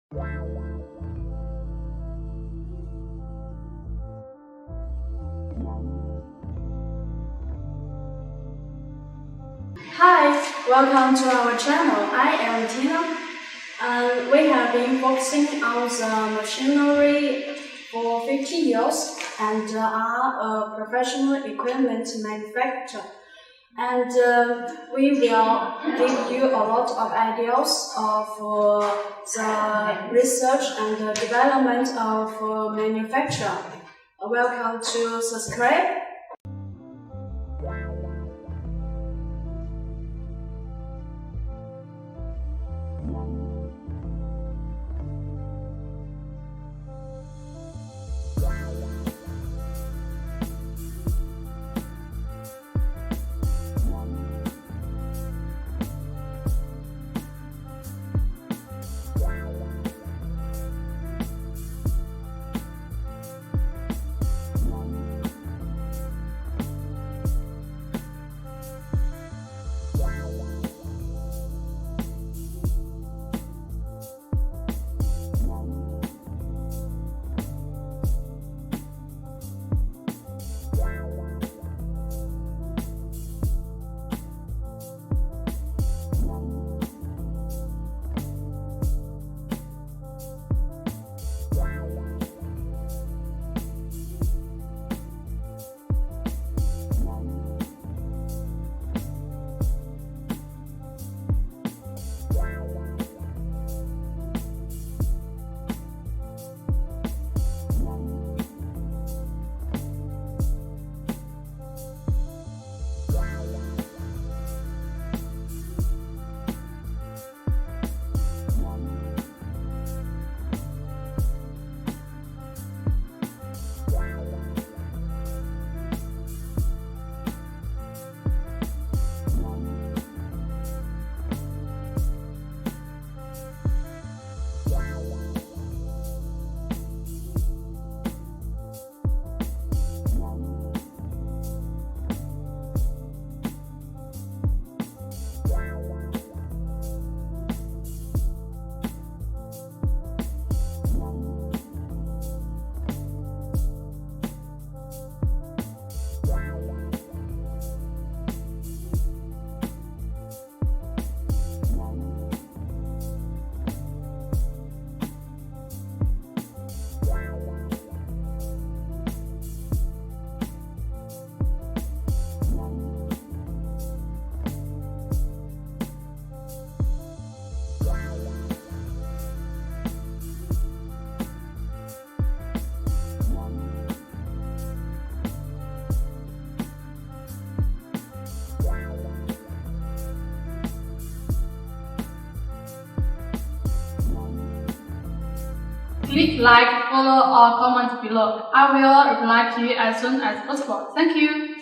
Hi, welcome to our channel. I am Tina. We have been focusing on the machinery for 50 years and are a professional equipment manufacturer. And we will give you a lot of ideas of the research and development of manufacture. Welcome to subscribe. Click like, follow, or comment below. I will reply to you as soon as possible. Thank you.